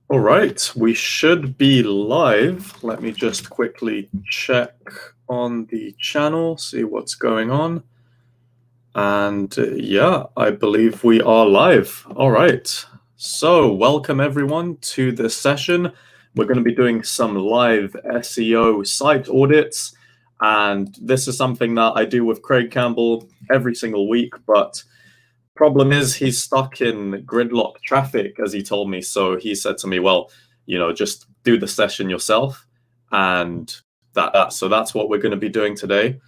All right, we should be live. Let me just quickly check on the channel, see what's going on. And yeah, I believe we are live. All right, so welcome everyone to this session. We're going to be doing some live SEO site audits. And this is something that I do with Craig Campbell every single week, but problem is he's stuck in gridlock traffic, as he told me. So he said to me, well, just do the session yourself. And so that's what we're going to be doing today.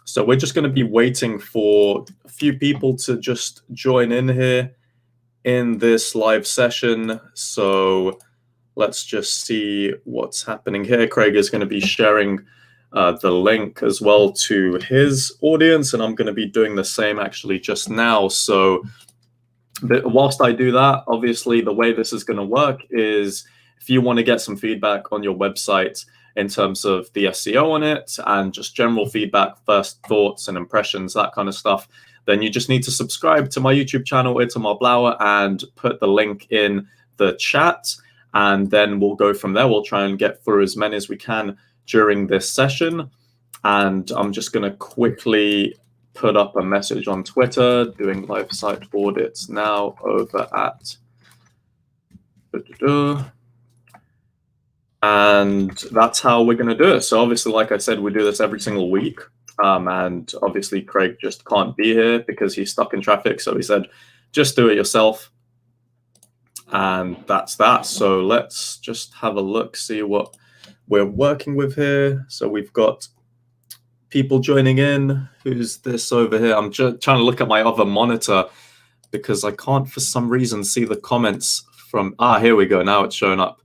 So we're just going to be waiting for a few people to just join in here in this live session. So let's just see what's happening here. Craig is going to be sharing the link as well to his audience, and I'm going to be doing the same actually just now. So whilst I do that, obviously the way this is going to work is if you want to get some feedback on your website in terms of the SEO on it and just general feedback, first thoughts and impressions, that kind of stuff, then you just need to subscribe to my YouTube channel, Itamar Blauer, and put the link in the chat. And then we'll go from there. We'll try and get through as many as we can during this session. And I'm just going to quickly put up a message on Twitter, doing live site audits now over at... And that's how we're going to do it. So obviously, like I said, we do this every single week. And obviously, Craig just can't be here because he's stuck in traffic. So he said, just do it yourself. And that's that. So let's just have a look, see what we're working with here. So we've got people joining in. Who's this over here? I'm just trying to look at my other monitor because I can't for some reason see the comments from... here we go. Now it's showing up.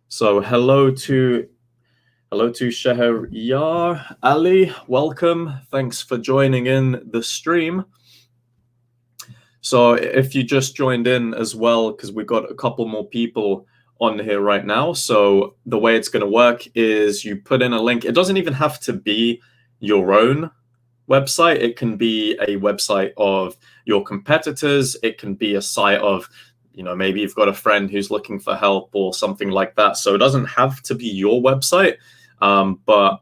So hello to sheheryar Ali. Welcome. Thanks for joining in the stream. So if you just joined in as well, because we've got a couple more people on here right now. So the way it's going to work is you put in a link. It doesn't even have to be your own website. It can be a website of your competitors. It can be a site of, maybe you've got a friend who's looking for help or something like that. So it doesn't have to be your website. But,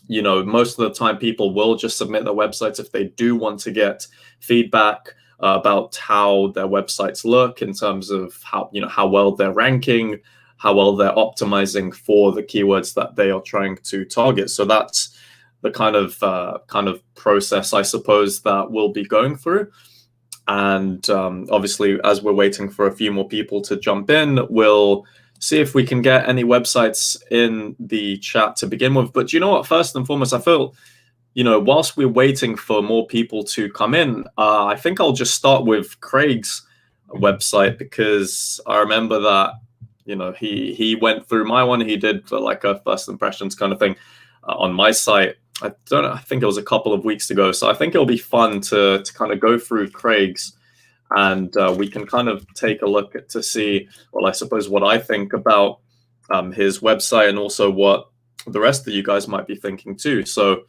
most of the time people will just submit their websites if they do want to get feedback about how their websites look in terms of how well they're ranking, how well they're optimizing for the keywords that they are trying to target. So that's the kind of process, I suppose, that we'll be going through. And obviously, as we're waiting for a few more people to jump in, we'll see if we can get any websites in the chat to begin with. But you know what? First and foremost, I feel, whilst we're waiting for more people to come in, I think I'll just start with Craig's website, because I remember that, he went through my one. He did like a first impressions kind of thing on my site. I don't know, I think it was a couple of weeks ago. So I think it'll be fun to kind of go through Craig's, and we can kind of take a look to see, well, I suppose what I think about his website, and also what the rest of you guys might be thinking too. So,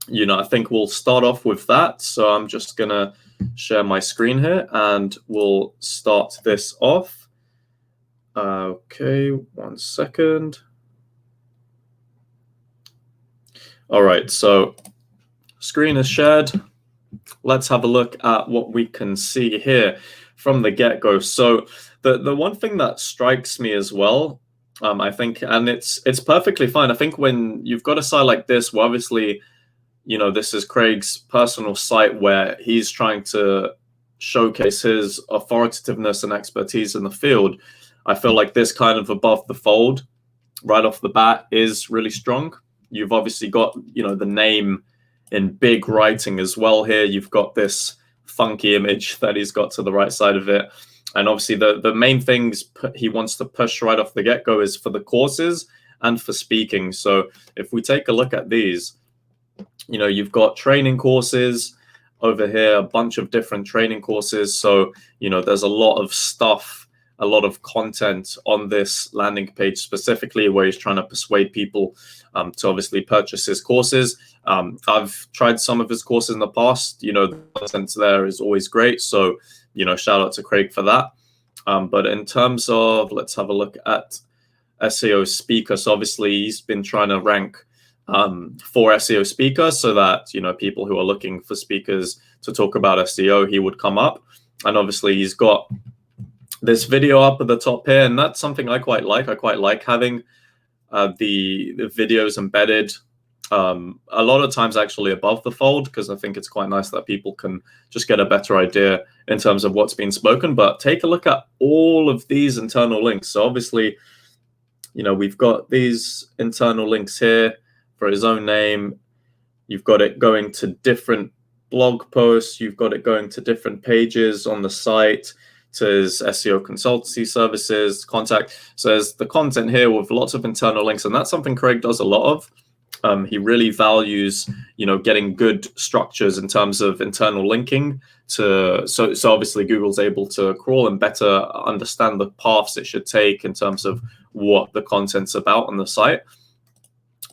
I think we'll start off with that. So I'm just going to share my screen here and we'll start this off. Okay, 1 second. All right, so screen is shared. Let's have a look at what we can see here from the get-go. So the one thing that strikes me as well, I think, and it's perfectly fine. I think when you've got a site like this, well, obviously, this is Craig's personal site where he's trying to showcase his authoritativeness and expertise in the field. I feel like this kind of above the fold right off the bat is really strong. You've obviously got, the name in big writing as well here. You've got this funky image that he's got to the right side of it. And obviously the main things he wants to push right off the get-go is for the courses and for speaking. So if we take a look at these, you've got training courses over here, a bunch of different training courses. So, there's a lot of stuff, a lot of content on this landing page specifically where he's trying to persuade people to obviously purchase his courses. I've tried some of his courses in the past. The content there is always great. So, shout out to Craig for that. But in terms of, let's have a look at SEO speaker. So obviously he's been trying to rank for SEO speaker, so that, you know, people who are looking for speakers to talk about SEO, he would come up. And obviously he's got this video up at the top here, and that's something I quite like. I quite like having the videos embedded a lot of times actually above the fold, because I think it's quite nice that people can just get a better idea in terms of what's been spoken. But take a look at all of these internal links. So obviously, you know, we've got these internal links here for his own name. You've got it going to different blog posts. You've got it going to different pages on the site, to his SEO consultancy services, contact. So there's the content here with lots of internal links, and that's something Craig does a lot of. He really values, you know, getting good structures in terms of internal linking so obviously Google's able to crawl and better understand the paths it should take in terms of what the content's about on the site.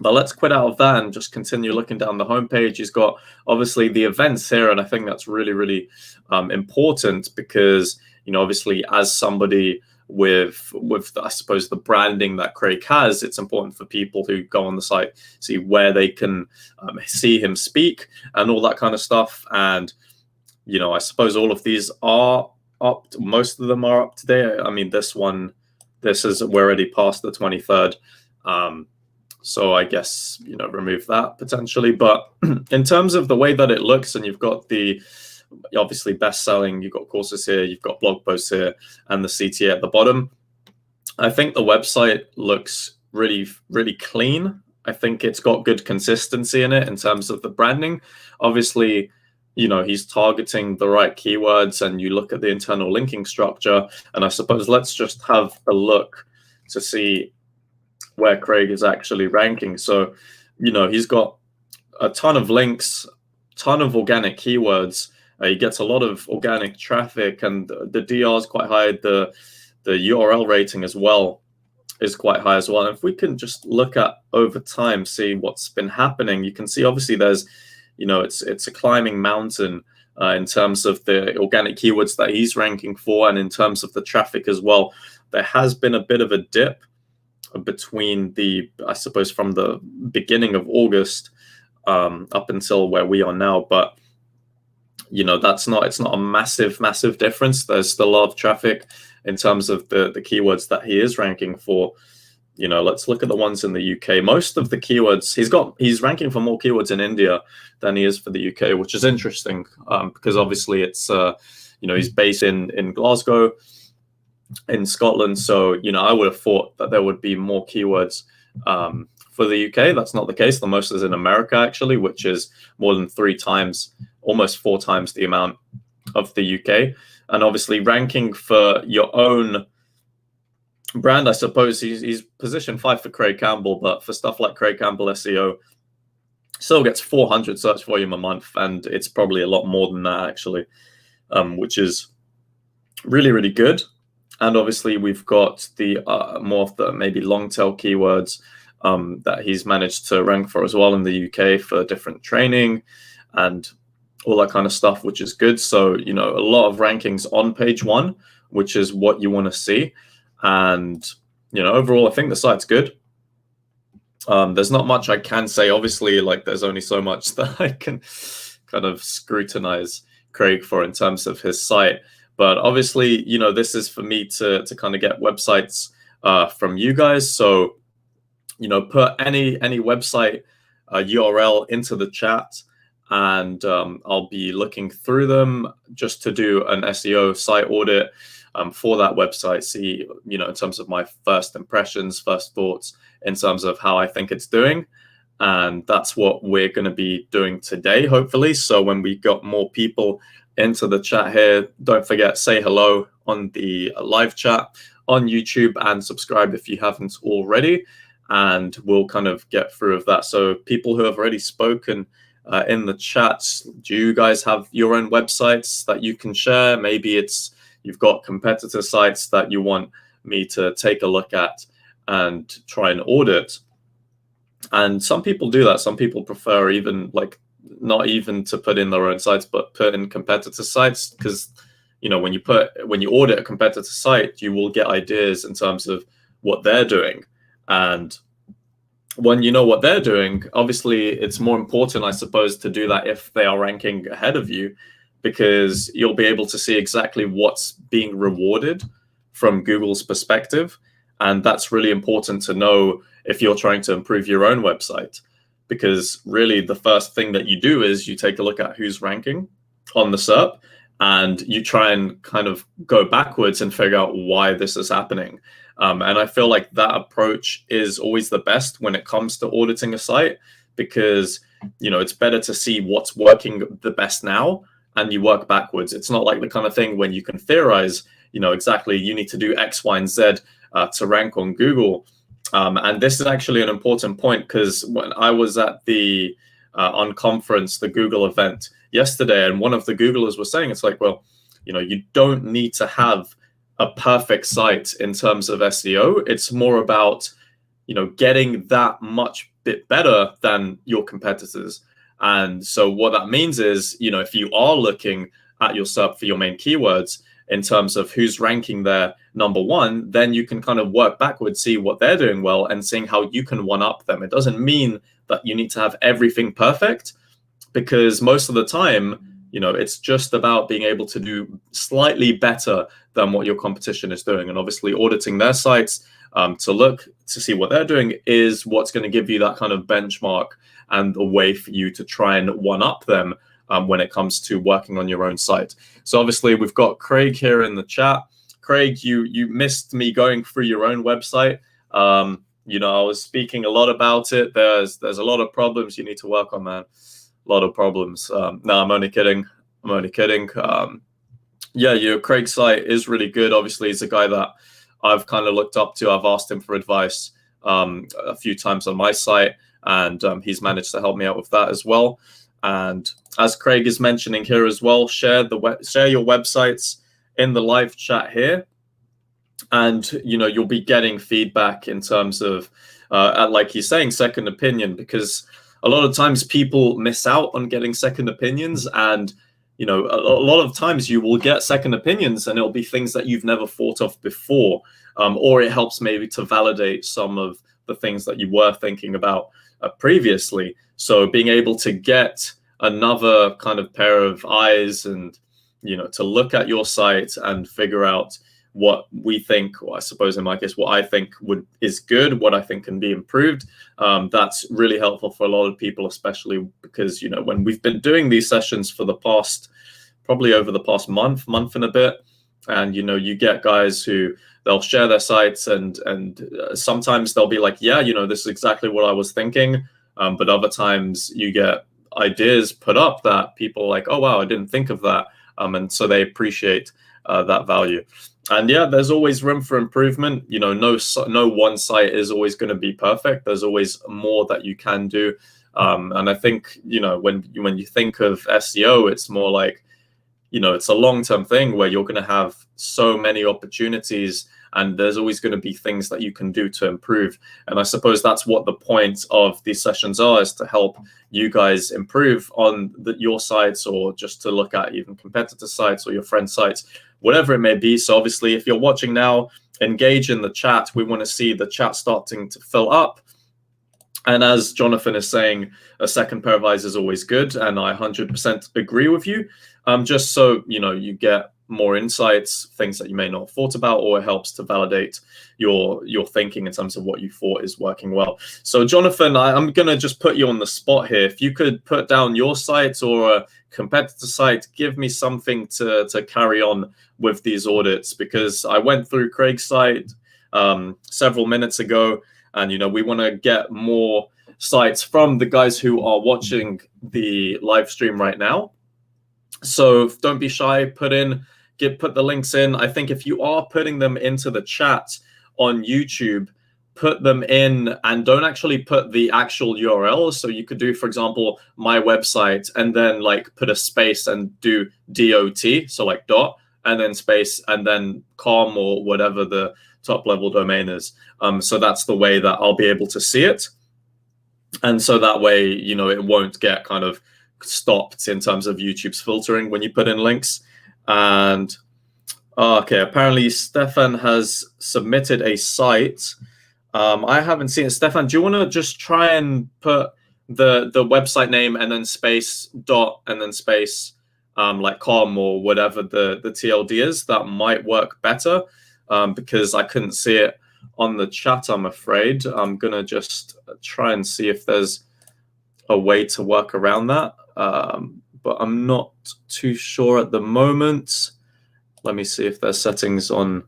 But let's quit out of that and just continue looking down the homepage. He's got obviously the events here, and I think that's really, really important, because, you know, obviously as somebody with I suppose the branding that Craig has, it's important for people who go on the site see where they can see him speak and all that kind of stuff. And, you know, I suppose all of these are up, most of them are up to date. I mean, this is, we're already past the 23rd. So I guess, you know, remove that potentially. But in terms of the way that it looks, and you've got the obviously best-selling, you've got courses here, you've got blog posts here, and the CTA at the bottom. I think the website looks really, really clean. I think it's got good consistency in it in terms of the branding. Obviously, you know, he's targeting the right keywords, and you look at the internal linking structure, and I suppose let's just have a look to see where Craig is actually ranking. So, you know, he's got a ton of links, ton of organic keywords. He gets a lot of organic traffic, and the DR is quite high. The URL rating as well is quite high as well. And if we can just look at over time, see what's been happening, you can see obviously there's, you know, it's a climbing mountain in terms of the organic keywords that he's ranking for, and in terms of the traffic as well. There has been a bit of a dip between I suppose from the beginning of August up until where we are now. But, you know, it's not a massive difference. There's still a lot of traffic in terms of the keywords that he is ranking for. You know, let's look at the ones in the UK. Most of the keywords he's ranking for more keywords in India than he is for the UK, which is interesting, because obviously it's you know, he's based in Glasgow in Scotland. So, you know, I would have thought that there would be more keywords for the UK. That's not the case. The most is in America, actually, which is more than 3 times, almost 4 times the amount of the UK. And obviously ranking for your own brand, I suppose he's position 5 for Craig Campbell, but for stuff like Craig Campbell SEO, still gets 400 search volume a month, and it's probably a lot more than that actually, which is really, really good. And obviously we've got the more of the maybe long tail keywords that he's managed to rank for as well in the UK for different training and all that kind of stuff, which is good. So, you know, a lot of rankings on page 1, which is what you want to see. And, you know, overall, I think the site's good. There's not much I can say. Obviously, like, there's only so much that I can kind of scrutinize Craig for in terms of his site. But obviously, you know, this is for me to kind of get websites from you guys. So, you know, put any website URL into the chat, and I'll be looking through them just to do an SEO site audit for that website. See, you know, in terms of my first impressions, first thoughts, in terms of how I think it's doing. And that's what we're going to be doing today, hopefully. So when we got more people into the chat here, don't forget, say hello on the live chat on YouTube, and subscribe if you haven't already, and we'll kind of get through of that. So people who have already spoken in the chat, do you guys have your own websites that you can share? Maybe you've got competitor sites that you want me to take a look at and try and audit. And some people do that. Some people prefer even, like, not even to put in their own sites, but put in competitor sites, because, when you audit a competitor site, you will get ideas in terms of what they're doing. And when you know what they're doing, obviously it's more important, I suppose, to do that if they are ranking ahead of you, because you'll be able to see exactly what's being rewarded from Google's perspective. And that's really important to know if you're trying to improve your own website, because really the first thing that you do is you take a look at who's ranking on the SERP, and you try and kind of go backwards and figure out why this is happening. And I feel like that approach is always the best when it comes to auditing a site, because it's better to see what's working the best now and you work backwards. It's not like the kind of thing when you can theorize, exactly you need to do X, Y, and Z to rank on Google. And this is actually an important point, because when I was at the unconference, the Google event yesterday, and one of the Googlers was saying, it's like, well, you don't need to have a perfect site in terms of SEO. It's more about, getting that much bit better than your competitors. And so what that means is, if you are looking at your SERP for your main keywords in terms of who's ranking there number one, then you can kind of work backwards, see what they're doing well, and seeing how you can one up them. It doesn't mean that you need to have everything perfect, because most of the time, it's just about being able to do slightly better than what your competition is doing. And obviously auditing their sites to look to see what they're doing is what's going to give you that kind of benchmark and a way for you to try and one up them when it comes to working on your own site. So obviously we've got Craig here in the chat. Craig, you missed me going through your own website. I was speaking a lot about it. There's a lot of problems you need to work on, man. A lot of problems. No, I'm only kidding. Your Craig's site is really good. Obviously, he's a guy that I've kind of looked up to. I've asked him for advice a few times on my site, and he's managed to help me out with that as well. And as Craig is mentioning here as well, share your websites in the live chat here, and you'll be getting feedback in terms of, like he's saying, second opinion, because a lot of times people miss out on getting second opinions, and a lot of times you will get second opinions and it'll be things that you've never thought of before, or it helps maybe to validate some of the things that you were thinking about previously. So being able to get another kind of pair of eyes and to look at your site and figure out what we think, or I suppose in my case, what I think is good, what I think can be improved. That's really helpful for a lot of people, especially because, when we've been doing these sessions for probably over the past month and a bit, and, you get guys who they'll share their sites and sometimes they'll be like, yeah, this is exactly what I was thinking. But other times you get ideas put up that people are like, oh, wow, I didn't think of that. And so they appreciate that value. And yeah, there's always room for improvement. No one site is always going to be perfect. There's always more that you can do. And I think, when you think of SEO, it's more like, it's a long-term thing where you're going to have so many opportunities, and there's always going to be things that you can do to improve. And I suppose that's what the point of these sessions are, is to help you guys improve on your sites, or just to look at even competitor sites or your friend sites, whatever it may be. So obviously, if you're watching now, engage in the chat. We want to see the chat starting to fill up. And as Jonathan is saying, a second pair of eyes is always good. And I 100% agree with you. Just so, you get more insights, things that you may not have thought about, or it helps to validate your thinking in terms of what you thought is working well. So Jonathan, I'm going to just put you on the spot here. If you could put down your site or a competitor site, give me something to carry on with these audits, because I went through Craig's site several minutes ago, and we want to get more sites from the guys who are watching the live stream right now. So don't be shy, put the links in. I think if you are putting them into the chat on YouTube, put them in and don't actually put the actual URL. So you could do, for example, my website, and then put a space and do DOT, so dot, and then space, and then com, or whatever the top level domain is. So that's the way that I'll be able to see it. And so that way, it won't get kind of stopped in terms of YouTube's filtering when you put in links. And Oh, okay, apparently Stefan has submitted a site. I haven't seen it. Stefan, do you want to just try and put the website name and then space dot and then space like com or whatever the TLD is? That might work better because I couldn't see it on the chat, I'm afraid. I'm going to just try and see if there's a way to work around that. But I'm not too sure at the moment. Let me see if there's settings on.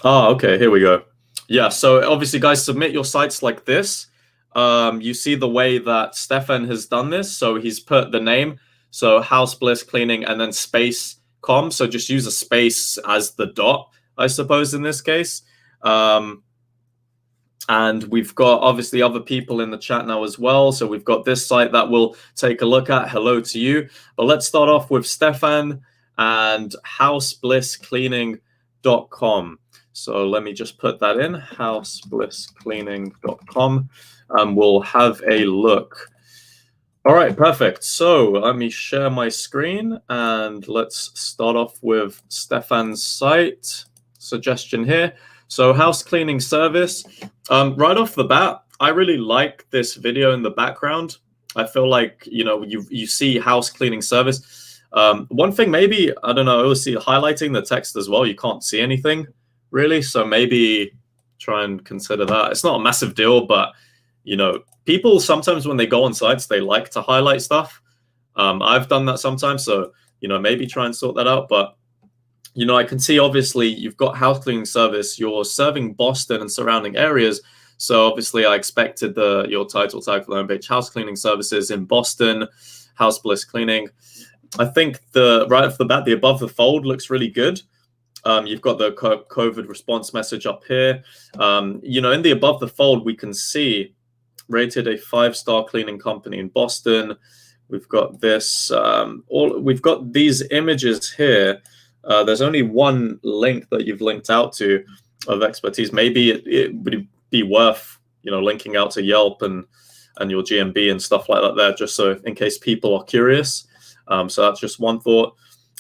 Okay, here we go. Yeah, so obviously, guys, submit your sites like this. You see the way that Stefan has done this. So he's put the name, so House Bliss Cleaning, and then space com. So just use a space as the dot, I suppose, in this case. And we've got obviously other people in the chat now as well. So we've got this site that we'll take a look at. Hello to you. But let's start off with Stefan and houseblisscleaning.com. So let me just put that in, houseblisscleaning.com, and we'll have a look. All right, perfect. So let me share my screen and let's start off with Stefan's site. Suggestion here. So house cleaning service. Right off the bat, I really like this video in the background. I feel like, you know, you see house cleaning service. One thing maybe, I don't know, I always see highlighting the text as well. You can't see anything really. So maybe try and consider that. It's not a massive deal, but, you know, people sometimes when they go on sites, they like to highlight stuff. I've done that sometimes. So, you know, maybe try and sort that out. But you know, I can see obviously you've got house cleaning service. You're serving Boston and surrounding areas. So obviously I expected your title tag for the homepage, house cleaning services in Boston, House Bliss Cleaning. I think right off the bat, the above the fold looks really good. You've got the COVID response message up here. You know, in the above the fold, we can see rated a 5-star cleaning company in Boston. We've got this, we've got these images here. There's only one link that you've linked out to of expertise. Maybe it would be worth, you know, linking out to Yelp and your GMB and stuff like that there, just so in case people are curious. So that's just one thought.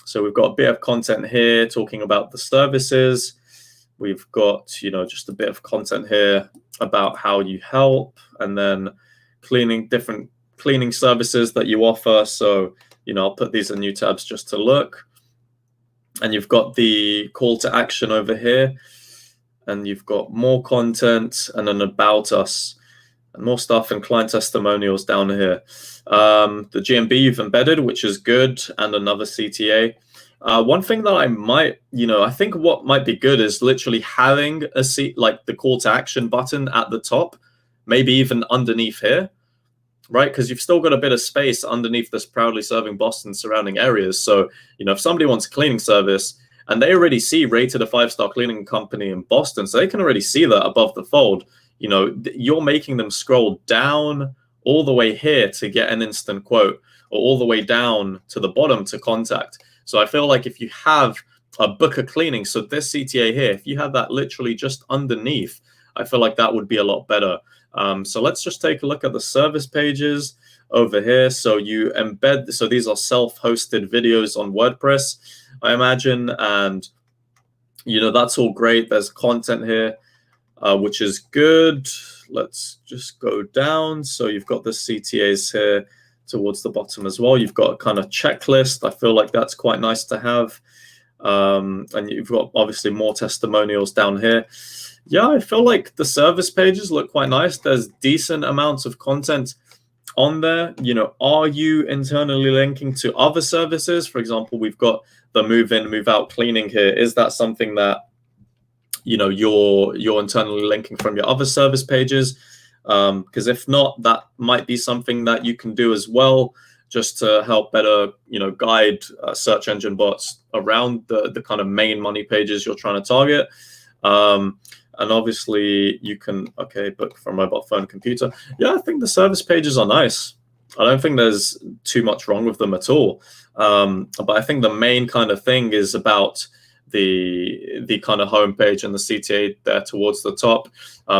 So we've got a bit of content here talking about the services. We've got, you know, just a bit of content here about how you help, and then different cleaning services that you offer. So, you know, I'll put these in new tabs just to look. And you've got the call to action over here, and you've got more content and an about us and more stuff and client testimonials down here. The GMB you've embedded, which is good, and another CTA. One thing that I might, you know, I think what might be good is literally having like the call to action button at the top, maybe even underneath here. Right, because you've still got a bit of space underneath this proudly serving Boston surrounding areas. So, you know, if somebody wants a cleaning service and they already see rated a 5-star cleaning company in Boston, so they can already see that above the fold, you know, you're making them scroll down all the way here to get an instant quote, or all the way down to the bottom to contact. So I feel like if you have a book of cleaning, so this CTA here, if you have that literally just underneath, I feel like that would be a lot better. So let's just take a look at the service pages over here. So you embed, so these are self-hosted videos on WordPress, I imagine. And, you know, that's all great. There's content here, which is good. Let's just go down. So you've got the CTAs here towards the bottom as well. You've got a kind of checklist. I feel like that's quite nice to have. And you've got obviously more testimonials down here. Yeah, I feel like the service pages look quite nice. There's decent amounts of content on there. You know, are you internally linking to other services? For example, we've got the move in, move out cleaning here. Is that something that, you know, you're internally linking from your other service pages? Because if not, that might be something that you can do as well, just to help better, you know, guide search engine bots around the kind of main money pages you're trying to target. And obviously you can, book from mobile phone, computer. Yeah, I think the service pages are nice. I don't think there's too much wrong with them at all. But I think the main kind of thing is about the kind of homepage and the CTA there towards the top.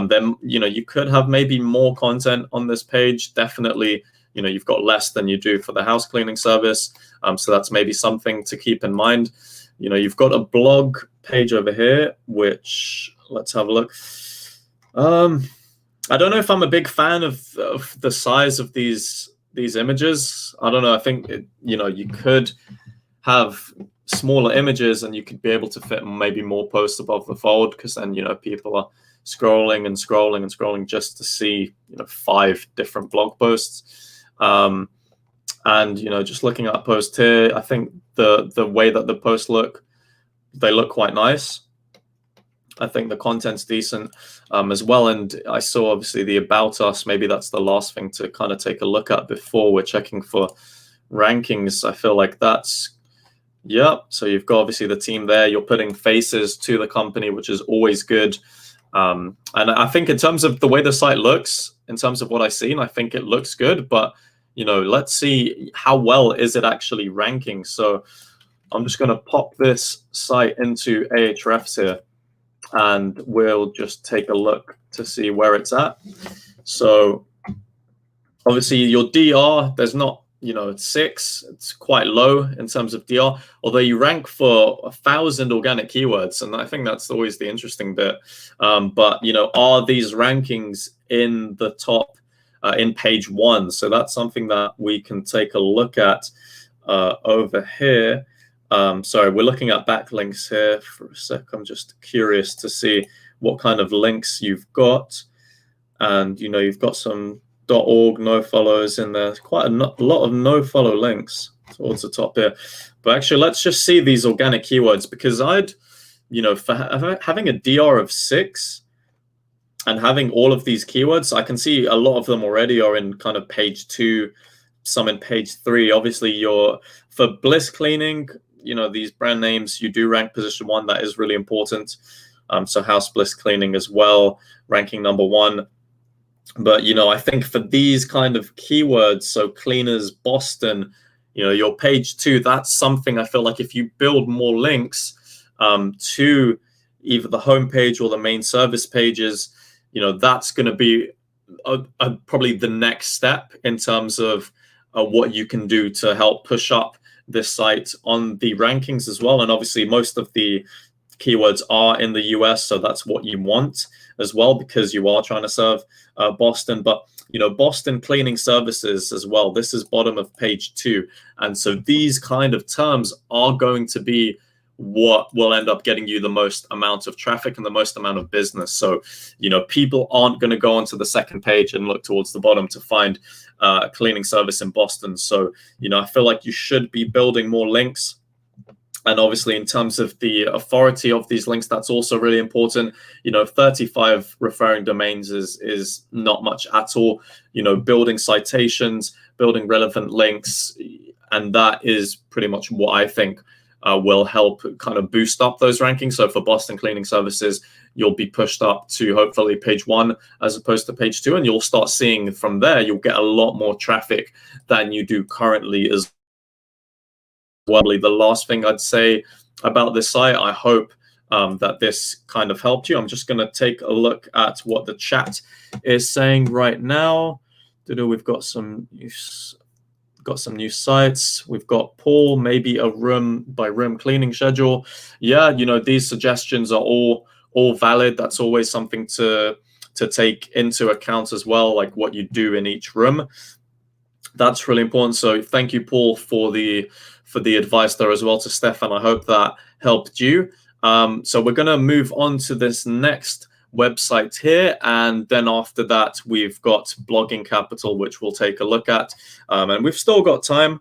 Then, you know, you could have maybe more content on this page. Definitely you've got less than you do for the house cleaning service. So that's maybe something to keep in mind. You've got a blog page over here, which let's have a look. I don't know if I'm a big fan of the size of these images. I don't know. I think you could have smaller images and you could be able to fit maybe more posts above the fold, because then people are scrolling and scrolling and scrolling just to see 5 different blog posts. And just looking at a post here, I think the way that the posts look, they look quite nice. I think the content's decent as well. And I saw obviously the About Us. Maybe that's the last thing to kind of take a look at before we're checking for rankings. I feel like that's, yeah. So you've got obviously the team there. You're putting faces to the company, which is always good. And I think in terms of the way the site looks, in terms of what I've seen, I think it looks good. But, let's see how well is it actually ranking. So I'm just going to pop this site into Ahrefs here, and we'll just take a look to see where it's at. So obviously your DR, there's not, it's 6. It's quite low in terms of DR, although you rank for 1,000 organic keywords. And I think that's always the interesting bit. But, are these rankings in the top in page 1? So that's something that we can take a look at over here. Sorry, we're looking at backlinks here for a sec. I'm just curious to see what kind of links you've got. And, you've got some .org no-follows in there. Quite a lot of no-follow links towards the top here. But actually, let's just see these organic keywords, because I'd, for having a DR of 6 and having all of these keywords, I can see a lot of them already are in kind of page 2, some in page 3. Obviously, for bliss cleaning, these brand names, you do rank position 1. That is really important. So house bliss cleaning as well, ranking number 1. But, I think for these kind of keywords, so cleaners, Boston, your page 2, that's something I feel like if you build more links to either the homepage or the main service pages, that's going to be probably the next step in terms of what you can do to help push up this site on the rankings as well. And obviously most of the keywords are in the US, so that's what you want as well, because you are trying to serve Boston. But Boston cleaning services as well, this is bottom of page 2, and so these kind of terms are going to be what will end up getting you the most amount of traffic and the most amount of business. So people aren't going to go onto the second page and look towards the bottom to find a cleaning service in Boston. So I feel like you should be building more links. And obviously, in terms of the authority of these links, that's also really important. 35 referring domains is not much at all. Building citations, building relevant links, and that is pretty much what I think will help kind of boost up those rankings. So for Boston cleaning services, you'll be pushed up to hopefully page 1 as opposed to page 2, and you'll start seeing from there, you'll get a lot more traffic than you do currently as well. The last thing I'd say about this site, I hope that this kind of helped you. I'm just going to take a look at what the chat is saying right now. We've got some new sites. We've got Paul, maybe a room by room cleaning schedule. Yeah, these suggestions are all valid. That's always something to take into account as well, like what you do in each room. That's really important. So thank you, Paul, for the advice there as well to Stefan. I hope that helped you. So we're going to move on to this next website here, and then after that we've got Blogging Capital, which we'll take a look at, and we've still got time.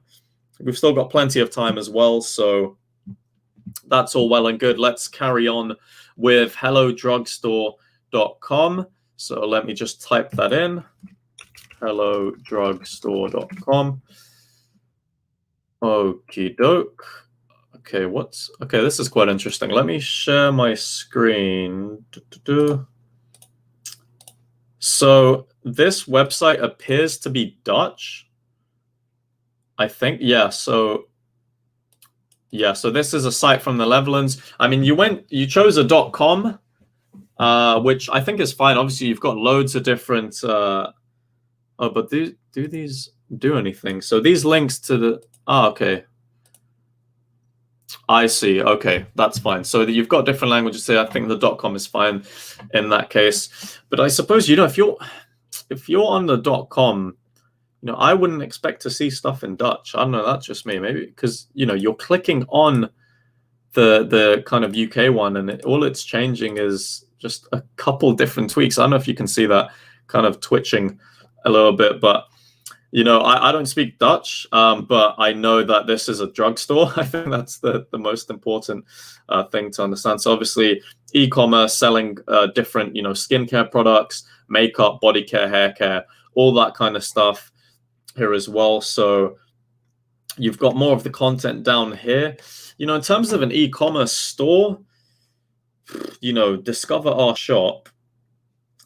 We've still got plenty of time as well, so that's all well and good. Let's carry on with hellodrugstore.com. So let me just type that in, hellodrugstore.com. Okie doke. Okay, this is quite interesting. Let me share my screen. So this website appears to be Dutch, I think. Yeah, so this is a site from the Netherlands. I mean, you chose a .com, which I think is fine. Obviously, you've got loads of different. But do these? do anything. So these links to the, okay. I see. Okay, that's fine. So you've got different languages here. I think the .com is fine in that case. But I suppose, if you're on the .com, I wouldn't expect to see stuff in Dutch. I don't know, that's just me. Maybe because, you're clicking on the kind of UK one, and all it's changing is just a couple different tweaks. I don't know if you can see that kind of twitching a little bit, but I don't speak Dutch, but I know that this is a drugstore. I think that's the most important thing to understand. So obviously, e-commerce, selling different, skincare products, makeup, body care, hair care, all that kind of stuff here as well. So you've got more of the content down here. In terms of an e-commerce store, discover our shop.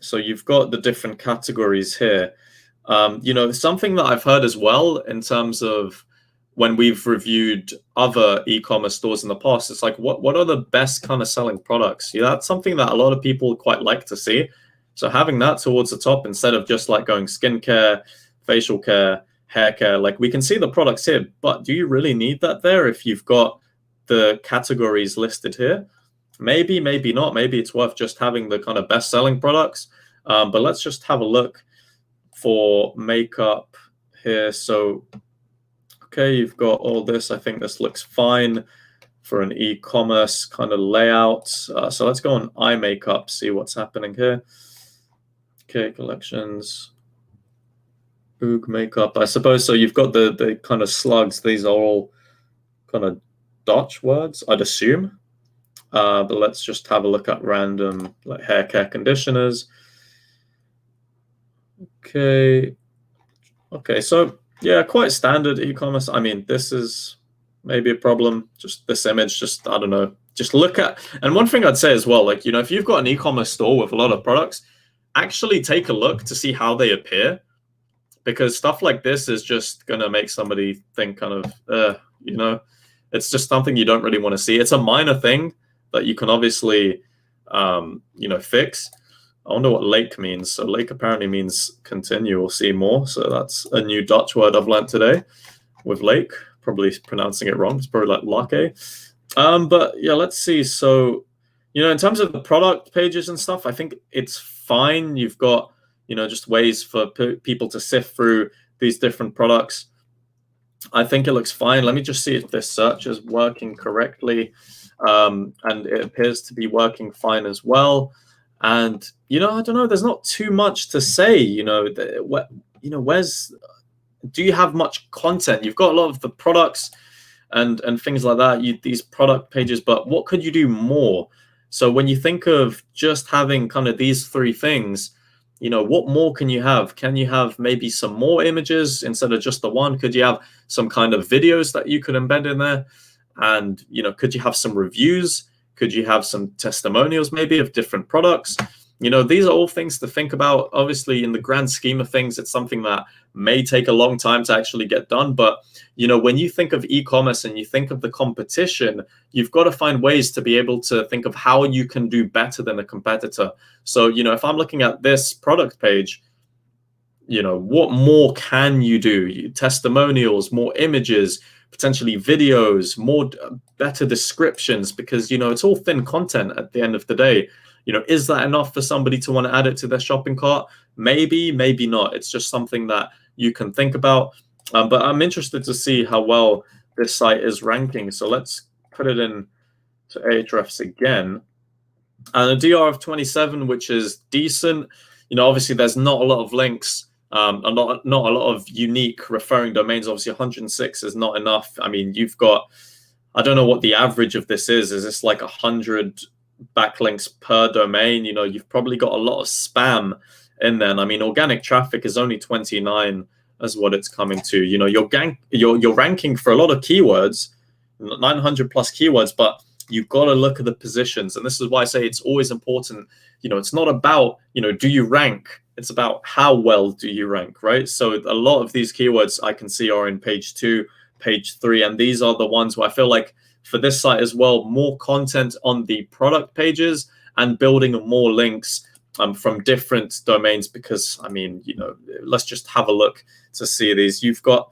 So you've got the different categories here. Something that I've heard as well in terms of when we've reviewed other e-commerce stores in the past, it's like, what are the best kind of selling products? That's something that a lot of people quite like to see. So having that towards the top instead of just like going skincare, facial care, hair care, like we can see the products here, but do you really need that there if you've got the categories listed here? Maybe, maybe not. Maybe it's worth just having the kind of best selling products. But let's just have a look for makeup here. So, okay, you've got all this. I think this looks fine for an e-commerce kind of layout. So let's go on eye makeup, see what's happening here. Okay, collections, Boog makeup, I suppose. So you've got the kind of slugs. These are all kind of Dutch words, I'd assume. But let's just have a look at random like hair care conditioners. Okay, so yeah, quite standard e-commerce. I mean, this is maybe a problem. Just this image, I don't know. Just look at, and one thing I'd say as well, like, if you've got an e-commerce store with a lot of products, actually take a look to see how they appear, because stuff like this is just going to make somebody think kind of, it's just something you don't really want to see. It's a minor thing that you can obviously, fix. I wonder what lake means. So lake apparently means continue or see more. So that's a new Dutch word I've learned today with lake. Probably pronouncing it wrong. It's probably like lake. But yeah, let's see. So, in terms of the product pages and stuff, I think it's fine. You've got, just ways for people to sift through these different products. I think it looks fine. Let me just see if this search is working correctly. And it appears to be working fine as well. And, I don't know, there's not too much to say, do you have much content? You've got a lot of the products and things like that, these product pages, but what could you do more? So when you think of just having kind of these three things, what more can you have? Can you have maybe some more images instead of just the one? Could you have some kind of videos that you could embed in there? And, could you have some reviews? Could you have some testimonials maybe of different products? These are all things to think about. Obviously, in the grand scheme of things, it's something that may take a long time to actually get done. But, when you think of e-commerce and you think of the competition, you've got to find ways to be able to think of how you can do better than a competitor. So, if I'm looking at this product page, what more can you do? Testimonials, more images, potentially videos, more better descriptions, because it's all thin content at the end of the day. Is that enough for somebody to want to add it to their shopping cart? Maybe, maybe not. It's just something that you can think about. But I'm interested to see how well this site is ranking. So let's put it in to Ahrefs again. And a DR of 27, which is decent. Obviously there's not a lot of links. Not a lot of unique referring domains. Obviously 106 is not enough. I mean, you've got, I don't know what the average of this is. Is this like 100 backlinks per domain? You've probably got a lot of spam in there. And I mean, organic traffic is only 29 as what it's coming to. You're ranking for a lot of keywords, 900 plus keywords, but you've got to look at the positions. And this is why I say it's always important. It's not about, do you rank? It's about how well do you rank, right? So a lot of these keywords I can see are in page 2, page 3, and these are the ones where I feel like for this site as well, more content on the product pages and building more links from different domains, because I mean, let's just have a look to see these. You've got,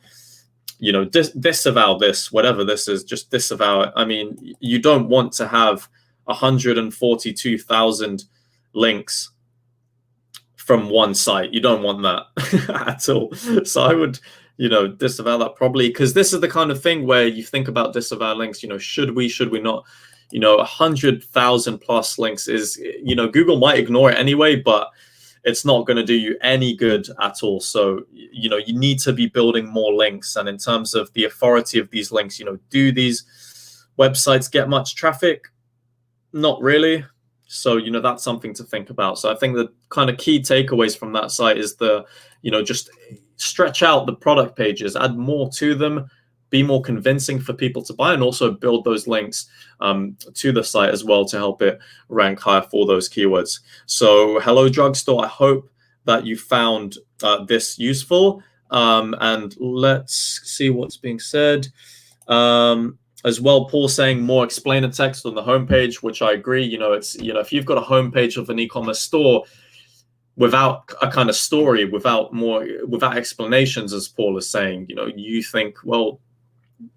disavow this, whatever this is, just disavow it. I mean, you don't want to have 142,000 links from one site. You don't want that at all. So I would, disavow that probably, because this is the kind of thing where you think about disavow links, should we not? 100,000 plus links is, Google might ignore it anyway, but it's not going to do you any good at all. So, you need to be building more links. And in terms of the authority of these links, do these websites get much traffic? Not really. So, that's something to think about. So I think the kind of key takeaways from that site is just stretch out the product pages, add more to them, be more convincing for people to buy, and also build those links to the site as well to help it rank higher for those keywords. So hello drugstore, I hope that you found this useful. And let's see what's being said. As well, Paul saying more explainer text on the homepage, which I agree. It's, if you've got a homepage of an e-commerce store without a kind of story, without explanations, as Paul is saying, you think, well,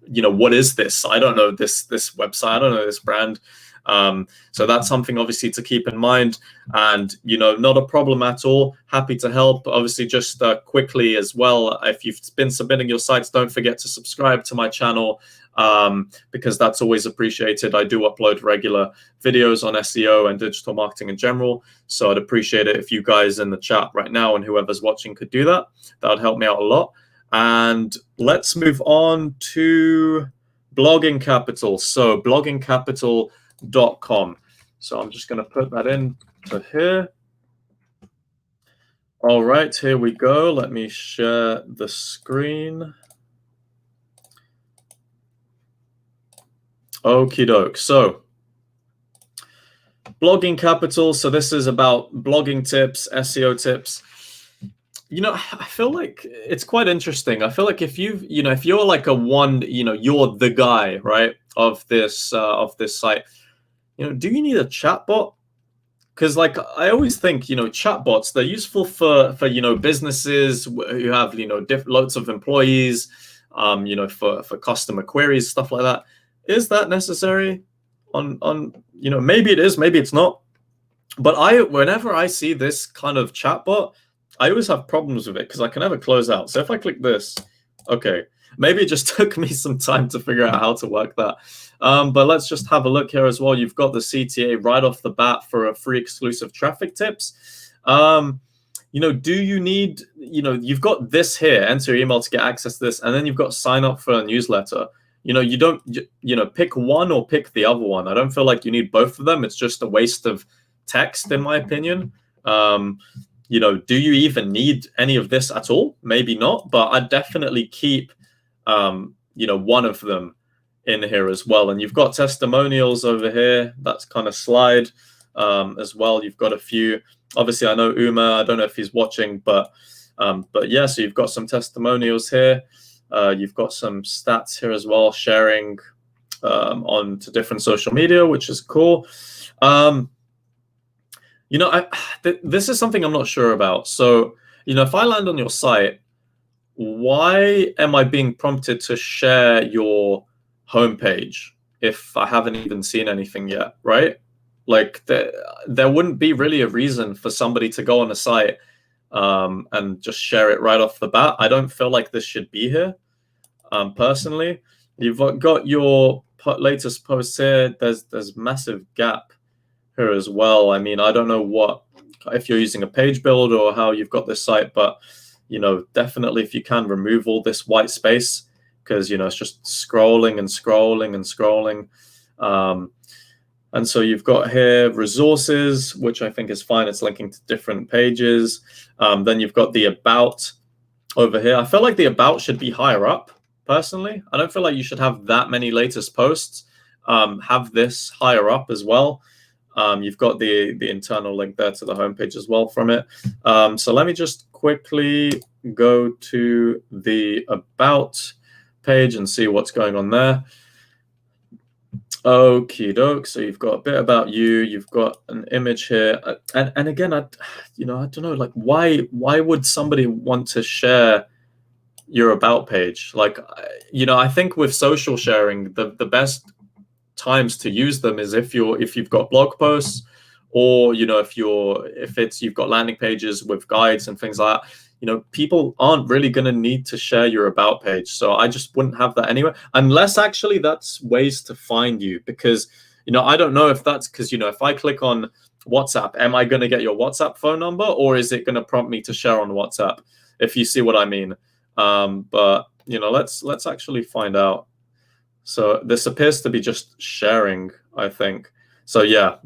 what is this? I don't know this website. I don't know this brand. So that's something obviously to keep in mind, and not a problem at all. Happy to help. Obviously, just quickly as well, if you've been submitting your sites, don't forget to subscribe to my channel, because that's always appreciated. I do upload regular videos on SEO and digital marketing in general, so I'd appreciate it if you guys in the chat right now and whoever's watching could do that. That would help me out a lot. And let's move on to Blogging Capital. So bloggingcapital.com. So I'm just going to put that in to here. All right, here we go. Let me share the screen. Okie doke. So Blogging Capital. So this is about blogging tips, SEO tips. I feel like it's quite interesting. I feel like if you're like you're the guy, right, of this site, do you need a chatbot? Because I always think, chatbots, they're useful for businesses who have, lots of employees, for customer queries, stuff like that. Is that necessary? Maybe it is, maybe it's not. But whenever I see this kind of chatbot, I always have problems with it because I can never close out. So if I click this, okay, maybe it just took me some time to figure out how to work that. But let's just have a look here as well. You've got the CTA right off the bat for a free exclusive traffic tips. Do you need, you've got this here, enter your email to get access to this, and then you've got sign up for a newsletter. You don't, pick one or pick the other one. I don't feel like you need both of them. It's just a waste of text, in my opinion. Do you even need any of this at all? Maybe not, but I'd definitely keep, one of them in here as well. And you've got testimonials over here. That's kind of slide as well. You've got a few. Obviously, I know Uma. I don't know if he's watching, but yeah. So you've got some testimonials here. You've got some stats here as well, sharing on to different social media, which is cool. This is something I'm not sure about. So, if I land on your site, why am I being prompted to share your homepage if I haven't even seen anything yet, right? Like there wouldn't be really a reason for somebody to go on a site and just share it right off the bat. I don't feel like this should be here, personally. You've got your latest posts here. There's massive gap here as well. I mean, I don't know if you're using a page builder or how you've got this site, but definitely if you can remove all this white space, because it's just scrolling and scrolling and scrolling. And so you've got here resources, which I think is fine. It's linking to different pages. Then you've got the about over here. I feel like the about should be higher up, personally. I don't feel like you should have that many latest posts. Have this higher up as well. You've got the internal link there to the homepage as well from it. So let me just quickly go to the about page and see what's going on there. Okie doke. So you've got a bit about you. You've got an image here, and again, I don't know, like why would somebody want to share your about page? Like, I think with social sharing, the best times to use them is if you've got blog posts, or if you've got landing pages with guides and things like that. People aren't really going to need to share your about page, so I just wouldn't have that anywhere, unless actually that's ways to find you. Because I don't know if that's because if I click on WhatsApp, am I going to get your WhatsApp phone number, or is it going to prompt me to share on WhatsApp, if you see what I mean. But let's actually find out. So this appears to be just sharing, I think. So yeah,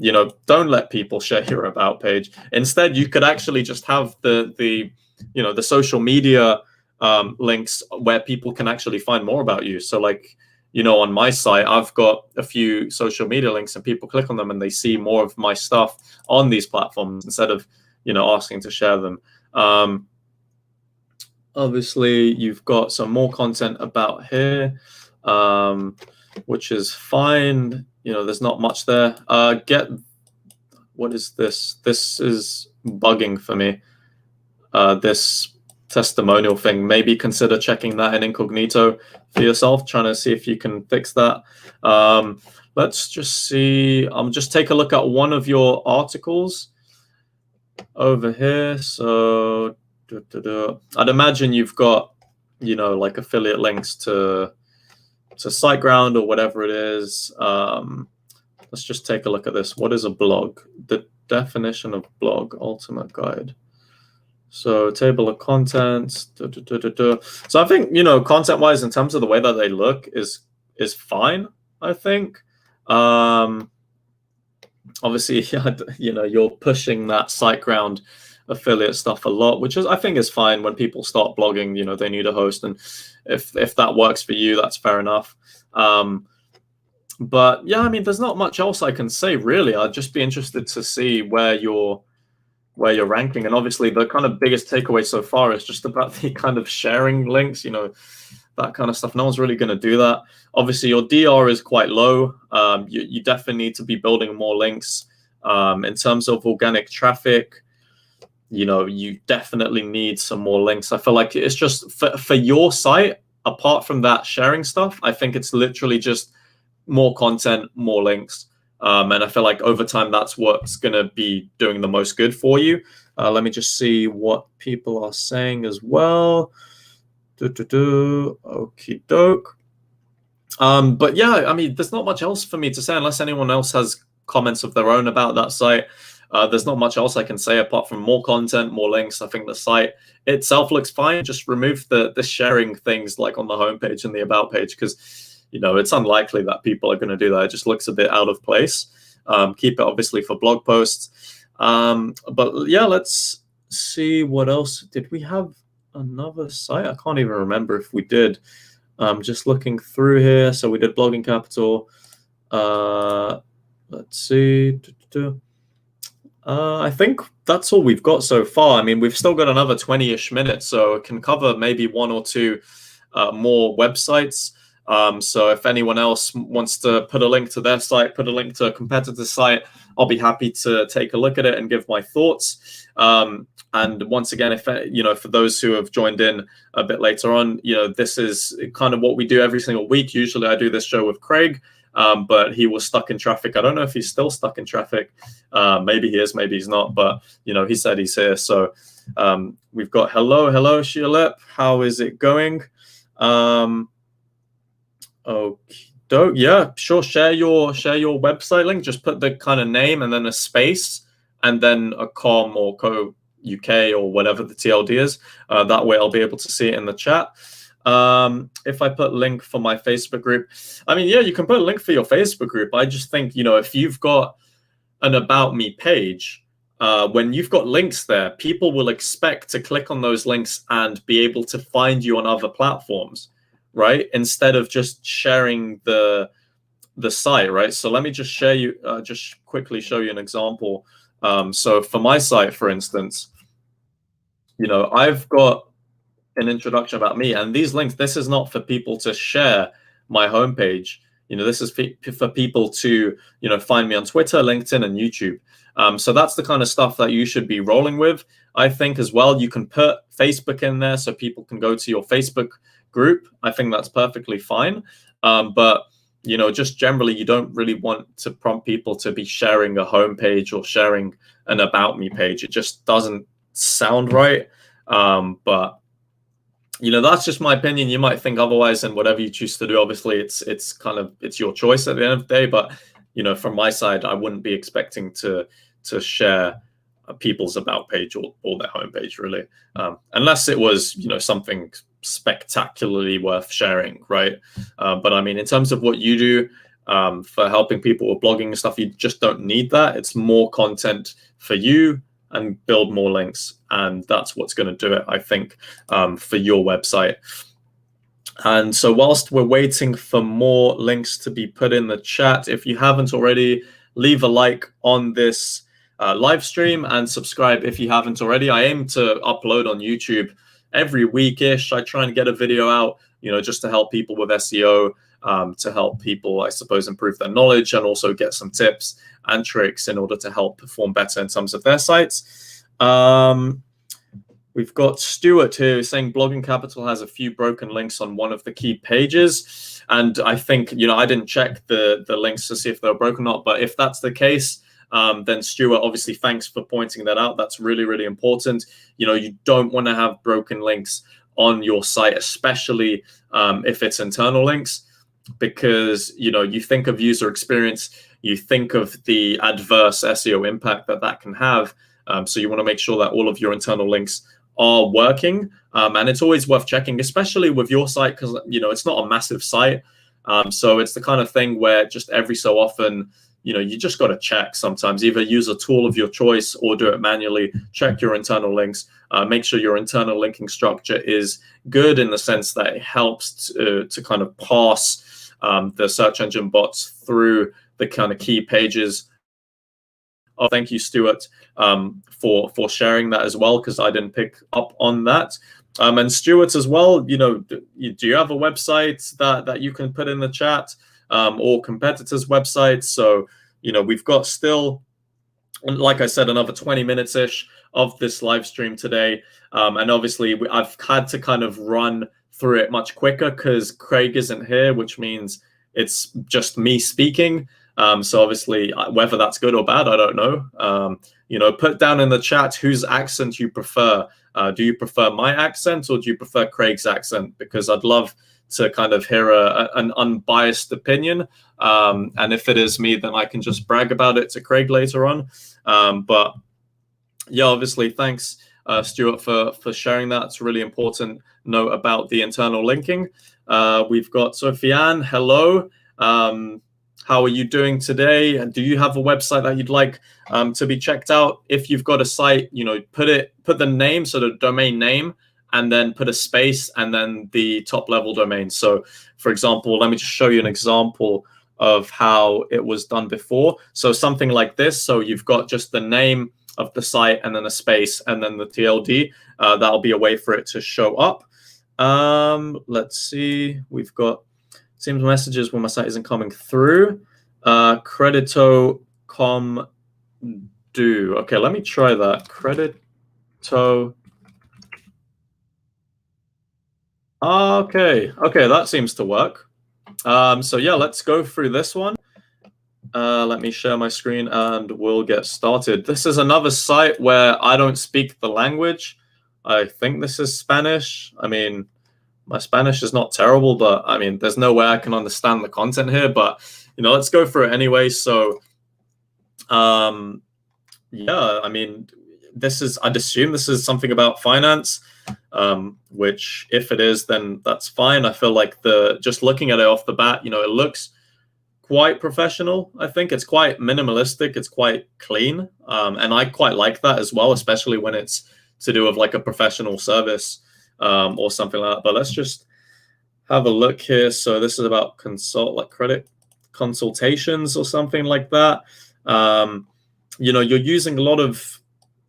don't let people share your about page. Instead, you could actually just have the social media links where people can actually find more about you. So like, on my site, I've got a few social media links, and people click on them and they see more of my stuff on these platforms instead of, asking to share them. Obviously, you've got some more content about here, which is fine. There's not much there. What is this? This is bugging for me. This testimonial thing. Maybe consider checking that in incognito for yourself, trying to see if you can fix that. Let's just see. Just take a look at one of your articles over here. So I'd imagine you've got, like affiliate links to SiteGround or whatever it is. Let's just take a look at this. What is a blog? The definition of blog, ultimate guide. So table of contents. So I think, content-wise, in terms of the way that they look, is fine, I think. Obviously, you're pushing that SiteGround affiliate stuff a lot, which I think is fine. When people start blogging, they need a host, and if that works for you, that's fair enough. But yeah, I mean, there's not much else I can say really. I'd just be interested to see where you're ranking, and obviously the kind of biggest takeaway so far is just about the kind of sharing links, that kind of stuff. No one's really going to do that. Obviously, your DR is quite low. You definitely need to be building more links. In terms of organic traffic, you definitely need some more links. I feel like it's just for your site, apart from that sharing stuff, I think it's literally just more content, more links. And I feel like over time, that's what's going to be doing the most good for you. Let me just see what people are saying as well. Okie doke. But yeah, I mean, there's not much else for me to say unless anyone else has comments of their own about that site. There's not much else I can say apart from more content, more links. I think the site itself looks fine. Just remove the sharing things like on the homepage and the about page, because it's unlikely that people are going to do that. It just looks a bit out of place. Keep it obviously for blog posts. But yeah, let's see what else. Did we have another site? I can't even remember if we did. Just looking through here. So we did Blogging Capital. Let's see. I think that's all we've got so far. I mean, we've still got another 20-ish minutes, so it can cover maybe one or two more websites. So if anyone else wants to put a link to their site, put a link to a competitor site, I'll be happy to take a look at it and give my thoughts. And once again, if for those who have joined in a bit later on, this is kind of what we do every single week. Usually I do this show with Craig, but he was stuck in traffic. I don't know if he's still stuck in traffic. Maybe he is, maybe he's not, but he said he's here. So we've got hello, Shealip. How is it going? Okay, yeah, sure. Share your website link. Just put the kind of name and then a space and then a com or co UK or whatever the TLD is. That way I'll be able to see it in the chat. If I put link for my Facebook group, I mean, yeah, you can put a link for your Facebook group. I just think, if you've got an About Me page, when you've got links there, people will expect to click on those links and be able to find you on other platforms, right? Instead of just sharing the site, right? So let me just share you, just quickly show you an example. So for my site, for instance, I've got an introduction about me, and these links, this is not for people to share my homepage. This is for people to, find me on Twitter, LinkedIn, and YouTube. So that's the kind of stuff that you should be rolling with. I think as well, you can put Facebook in there so people can go to your Facebook group. I think that's perfectly fine. But just generally, you don't really want to prompt people to be sharing a homepage or sharing an About Me page. It just doesn't sound right. But that's just my opinion. You might think otherwise, and whatever you choose to do, obviously, it's your choice at the end of the day. But from my side, I wouldn't be expecting to share people's About page or their homepage, really, unless it was something spectacularly worth sharing, right? But I mean, in terms of what you do for helping people with blogging and stuff, you just don't need that. It's more content for you and build more links, and that's what's going to do it, I think, for your website. And so whilst we're waiting for more links to be put in the chat, if you haven't already, leave a like on this live stream and subscribe if you haven't already. I aim to upload on YouTube every week-ish. I try and get a video out, just to help people with SEO, to help people, I suppose, improve their knowledge and also get some tips and tricks in order to help perform better in terms of their sites. We've got Stuart here saying Blogging Capital has a few broken links on one of the key pages. And I think, I didn't check the links to see if they were broken or not. But if that's the case, then Stuart, obviously, thanks for pointing that out. That's really, really important. You don't want to have broken links on your site, especially if it's internal links, because, you think of user experience, you think of the adverse SEO impact that can have. So you want to make sure that all of your internal links are working. And it's always worth checking, especially with your site, because, it's not a massive site. So it's the kind of thing where just every so often, you just got to check sometimes. Either use a tool of your choice or do it manually. Check your internal links. Make sure your internal linking structure is good in the sense that it helps to kind of pass the search engine bots through the kind of key pages. Oh, thank you, Stuart, for sharing that as well, because I didn't pick up on that. And Stuart as well, do you have a website that you can put in the chat, or competitors' websites? So, we've got still, like I said, another 20 minutes-ish of this live stream today. And obviously, I've had to kind of run through it much quicker because Craig isn't here, which means it's just me speaking. So obviously, whether that's good or bad, I don't know. Put down in the chat whose accent you prefer. Do you prefer my accent or do you prefer Craig's accent? Because I'd love to kind of hear an unbiased opinion. And if it is me, then I can just brag about it to Craig later on. But yeah, obviously, thanks, Stuart, for sharing that. It's a really important note about the internal linking. We've got Sofiane. Hello. How are you doing today? And do you have a website that you'd like to be checked out? If you've got a site, put the name, so the domain name, and then put a space and then the top level domain. So for example, let me just show you an example of how it was done before. So something like this. So you've got just the name of the site and then a space and then the TLD. That'll be a way for it to show up. Let's see. We've got seems messages when my site isn't coming through. Credito com do. Okay, let me try that. Credito. Okay, that seems to work. So yeah, let's go through this one. Let me share my screen and we'll get started. This is another site where I don't speak the language. I think this is Spanish. I mean, my Spanish is not terrible, but I mean, there's no way I can understand the content here, but let's go through it anyway. So, yeah, I mean, I'd assume this is something about finance, which if it is, then that's fine. I feel like just looking at it off the bat, it looks quite professional. I think it's quite minimalistic. It's quite clean. And I quite like that as well, especially when it's to do with like a professional service, or something like that. But let's just have a look here. So this is about credit consultations or something like that. You're using a lot of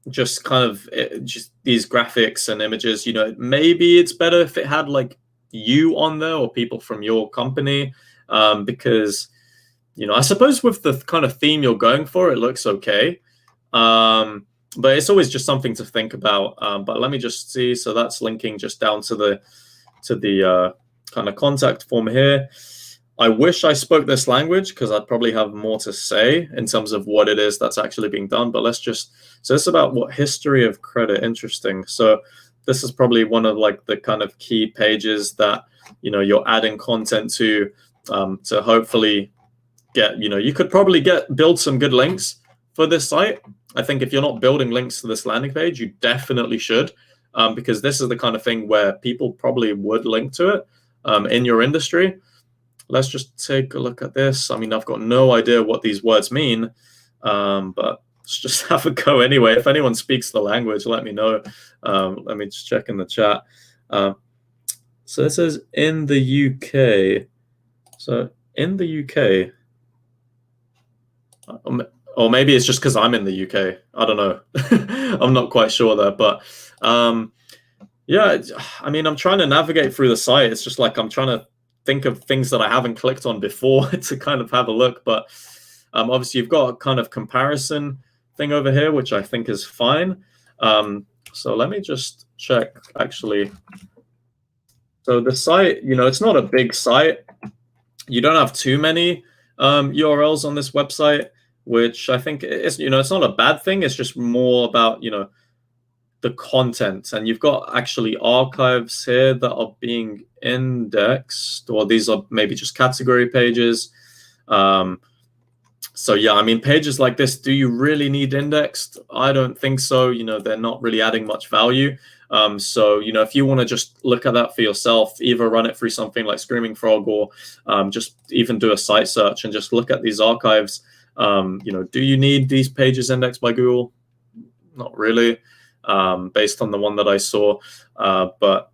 just kind of just these graphics and images. Maybe it's better if it had like you on there or people from your company. because, I suppose with the kind of theme you're going for, it looks okay. But it's always just something to think about. But let me just see. So that's linking just down to the kind of contact form here. I wish I spoke this language because I'd probably have more to say in terms of what it is that's actually being done. But so this is about what history of credit. Interesting. So this is probably one of like the kind of key pages that, you're adding content to hopefully get, you could probably build some good links for this site. I think if you're not building links to this landing page, you definitely should, because this is the kind of thing where people probably would link to it in your industry. Let's just take a look at this. I mean, I've got no idea what these words mean, but let's just have a go anyway. If anyone speaks the language, let me know. Let me just check in the chat. So it says in the UK. So in the UK, or maybe it's just because I'm in the UK. I don't know. I'm not quite sure there, but yeah, I mean, I'm trying to navigate through the site. It's just like I'm trying to think of things that I haven't clicked on before to kind of have a look. But obviously, you've got a kind of comparison thing over here, which I think is fine. So let me just check, actually. So the site, it's not a big site. You don't have too many URLs on this website, which I think is, it's not a bad thing. It's just more about, the content. And you've got actually archives here that are being indexed, or these are maybe just category pages. So yeah, I mean, pages like this, do you really need indexed? I don't think so. They're not really adding much value. So, if you want to just look at that for yourself, either run it through something like Screaming Frog, or just even do a site search and just look at these archives. Do you need these pages indexed by Google? Not really, based on the one that I saw. But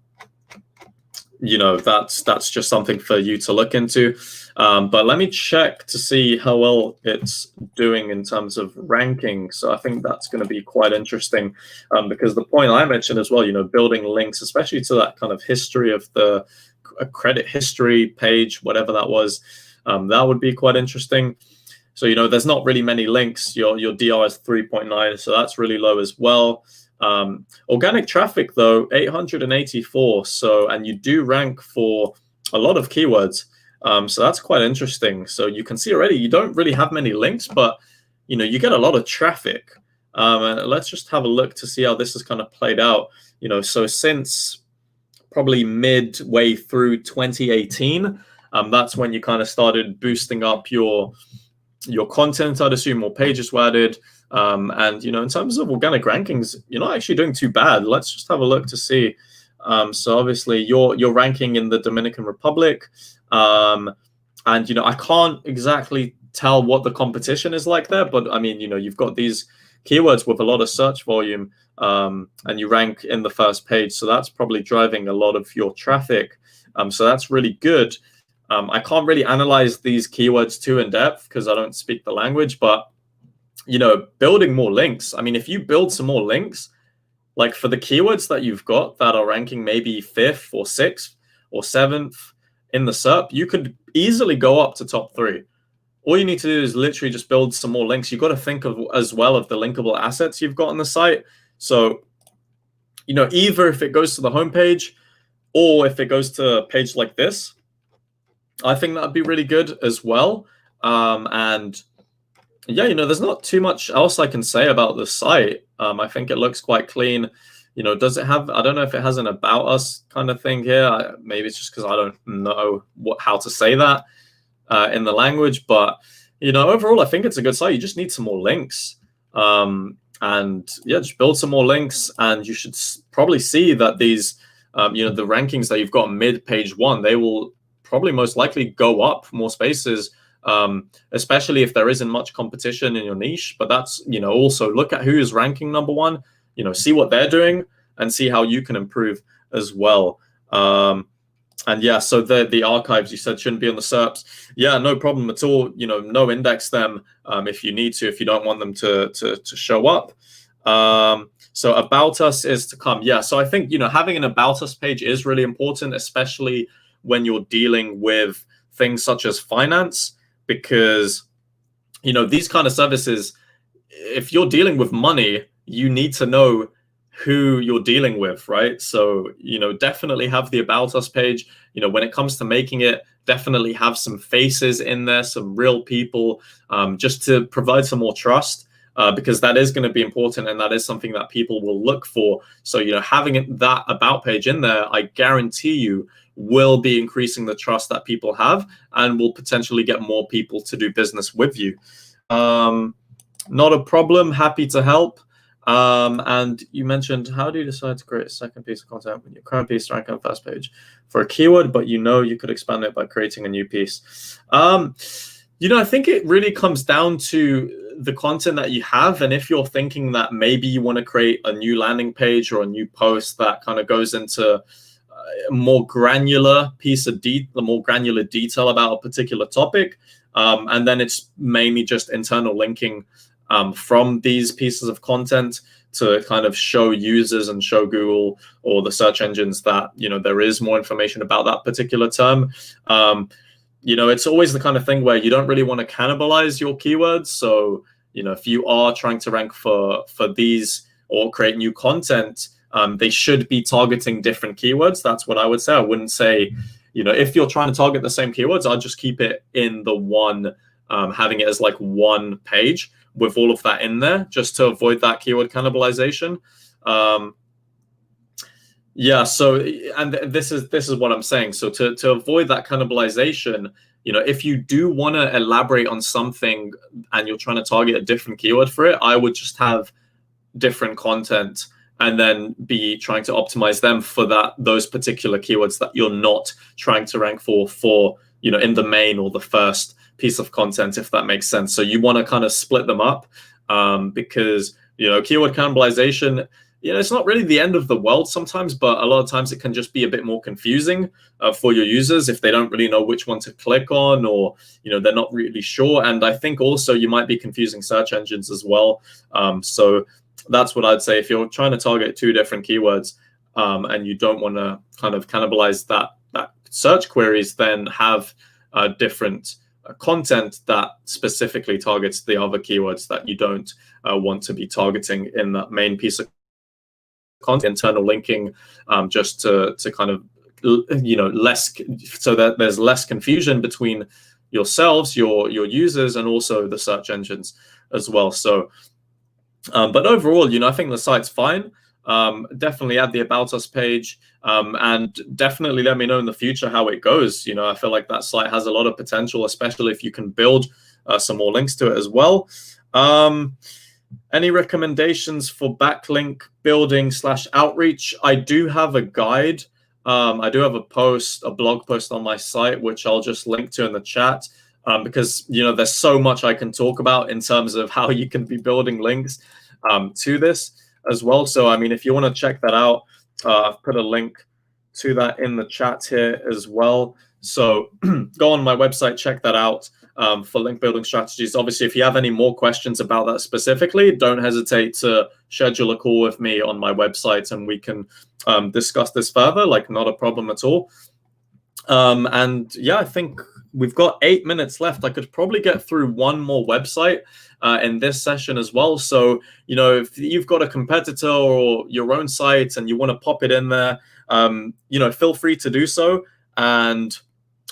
that's just something for you to look into. But let me check to see how well it's doing in terms of ranking. So I think that's going to be quite interesting, because the point I mentioned as well, building links, especially to that kind of history of the credit history page, whatever that was, that would be quite interesting. So, there's not really many links. Your DR is 3.9, so that's really low as well. Organic traffic, though, 884. So, and you do rank for a lot of keywords. So that's quite interesting. So you can see already you don't really have many links, but you get a lot of traffic. And let's just have a look to see how this has kind of played out. So since probably midway through 2018, that's when you kind of started boosting up your content. I'd assume more pages were added. And in terms of organic rankings, you're not actually doing too bad. Let's just have a look to see. So obviously you're ranking in the Dominican Republic. And I can't exactly tell what the competition is like there, but I mean, you've got these keywords with a lot of search volume, and you rank in the first page. So that's probably driving a lot of your traffic. So that's really good. I can't really analyze these keywords too in depth because I don't speak the language, but building more links. I mean, if you build some more links, like for the keywords that you've got that are ranking maybe 5th or 6th or 7th in the SERP, you could easily go up to top 3. All you need to do is literally just build some more links. You've got to think of as well of the linkable assets you've got on the site. So, either if it goes to the homepage or if it goes to a page like this, I think that'd be really good as well. And yeah, there's not too much else I can say about the site. I think it looks quite clean. Does it have, I don't know if it has an about us kind of thing here. Maybe it's just because I don't know how to say that in the language. But, overall, I think it's a good site. You just need some more links. And yeah, just build some more links. And you should probably see that these, the rankings that you've got mid page 1, they will probably most likely go up more spaces, especially if there isn't much competition in your niche. But that's, also look at who is ranking number 1, see what they're doing and see how you can improve as well. And yeah, so the archives you said shouldn't be on the SERPs. Yeah, no problem at all. No index them if you need to, if you don't want them to show up. So about us is to come. Yeah, so I think, having an about us page is really important, especially when you're dealing with things such as finance, because, you know, these kind of services, if you're dealing with money, you need to know who you're dealing with, right? So, you know, definitely have the About Us page. You know, when it comes to making it, definitely have some faces in there, some real people, just to provide some more trust, because that is going to be important, and that is something that people will look for. So, you know, having that About page in there, I guarantee you will be increasing the trust that people have, and will potentially get more people to do business with you. Not a problem. Happy to help. And you mentioned, how do you decide to create a second piece of content when your current piece is ranking on the first page for a keyword, but you know you could expand it by creating a new piece? You know, I think it really comes down to the content that you have. And if you're thinking that maybe you want to create a new landing page or a new post that kind of goes into a more granular piece of more granular detail about a particular topic, and then it's mainly just internal linking from these pieces of content to kind of show users and show Google or the search engines that, you know, there is more information about that particular term. You know, it's always the kind of thing where you don't really want to cannibalize your keywords. So, you know, if you are trying to rank for these or create new content, they should be targeting different keywords. That's what I would say. I wouldn't say, you know, if you're trying to target the same keywords, I'll just keep it in the one, having it as like one page with all of that in there, just to avoid that keyword cannibalization. Yeah, so, and this is what I'm saying. So to avoid that cannibalization, you know, if you do want to elaborate on something and you're trying to target a different keyword for it, I would just have different content and then be trying to optimize them for those particular keywords that you're not trying to rank for, you know, in the main or the first piece of content, if that makes sense. So you want to kind of split them up, because, you know, keyword cannibalization, you know, it's not really the end of the world sometimes, but a lot of times it can just be a bit more confusing for your users if they don't really know which one to click on, or, you know, they're not really sure. And I think also you might be confusing search engines as well. So that's what I'd say. If you're trying to target two different keywords, and you don't want to kind of cannibalize that search queries, then have different content that specifically targets the other keywords that you don't want to be targeting in that main piece of content. Internal linking, just to kind of, you know, so that there's less confusion between yourselves, your users, and also the search engines as well. So, but overall, you know, I think the site's fine. Definitely add the About Us page, and definitely let me know in the future how it goes. You know, I feel like that site has a lot of potential, especially if you can build some more links to it as well. Any recommendations for backlink building / outreach? I do have a guide. I do have a blog post on my site, which I'll just link to in the chat, because, you know, there's so much I can talk about in terms of how you can be building links to this as well. So, I mean, if you want to check that out, I've put a link to that in the chat here as well. So go on my website, check that out, for link building strategies. Obviously, if you have any more questions about that specifically, don't hesitate to schedule a call with me on my website and we can discuss this further, like not a problem at all. And yeah, I think we've got 8 minutes left. I could probably get through one more website in this session as well. So, you know, if you've got a competitor or your own site and you want to pop it in there, you know, feel free to do so. And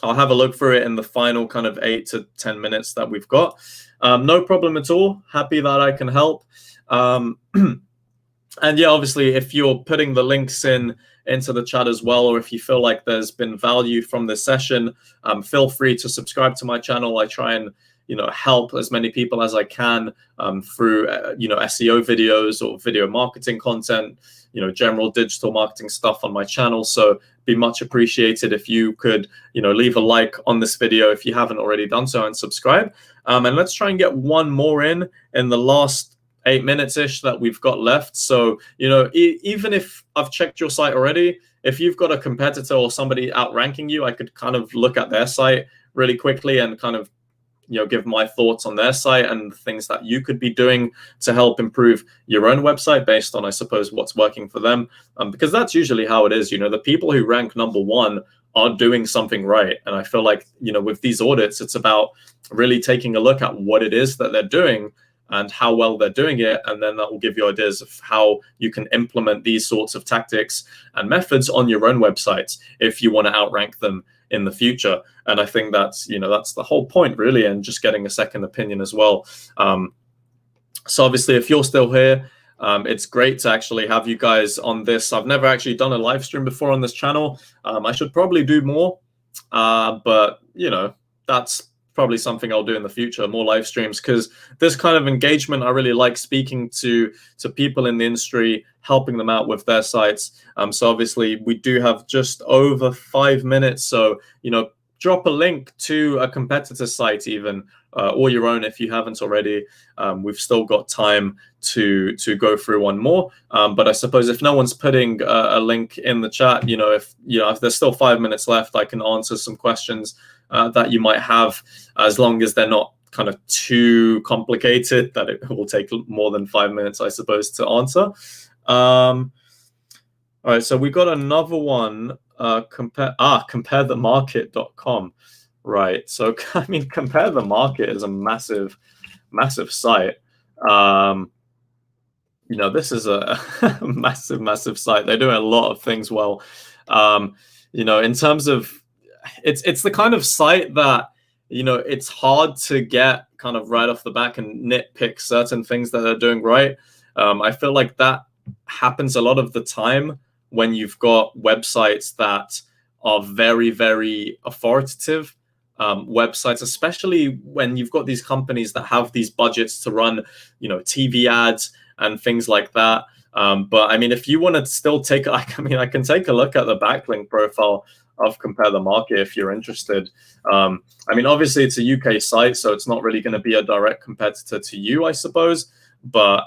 I'll have a look through it in the final kind of 8 to 10 minutes that we've got. No problem at all. Happy that I can help. And yeah, obviously, if you're putting the links into the chat as well, or if you feel like there's been value from this session, feel free to subscribe to my channel. I try and, you know, help as many people as I can through, you know, SEO videos or video marketing content, you know, general digital marketing stuff on my channel. So be much appreciated if you could, you know, leave a like on this video if you haven't already done so, and subscribe. And let's try and get one more in the last 8 minutes-ish that we've got left. So, you know, even if I've checked your site already, if you've got a competitor or somebody outranking you, I could kind of look at their site really quickly and kind of, you know, give my thoughts on their site and things that you could be doing to help improve your own website based on, I suppose, what's working for them. Because that's usually how it is. You know, the people who rank #1 are doing something right. And I feel like, with these audits, it's about really taking a look at what it is that they're doing and how well they're doing it. And then that will give you ideas of how you can implement these sorts of tactics and methods on your own websites if you want to outrank them in the future. And I think that's the whole point, really, and just getting a second opinion as well. So obviously, if you're still here, it's great to actually have you guys on this. I've never actually done a live stream before on this channel. I should probably do more, but that's probably something I'll do in the future, more live streams, because this kind of engagement, I really like speaking to people in the industry, helping them out with their sites. So obviously we do have just over 5 minutes. So, drop a link to a competitor site even, or your own if you haven't already. We've still got time to go through one more. But I suppose if no one's putting a link in the chat, if there's still 5 minutes left, I can answer some questions that you might have, as long as they're not kind of too complicated that it will take more than 5 minutes, I suppose, to answer. All right, so we got another one. Comparethemarket.com. Right. So I mean, Compare the Market is a massive site. This is a massive site. They're doing a lot of things well. In terms of, it's the kind of site that, it's hard to get kind of right off the back and nitpick certain things that they're doing right. I feel like that happens a lot of the time when you've got websites that are very, very authoritative websites, especially when you've got these companies that have these budgets to run, TV ads and things like that. But I mean, if you want to still take, I can take a look at the backlink profile of Compare the Market if you're interested. Obviously it's a UK site, so it's not really going to be a direct competitor to you, I suppose. But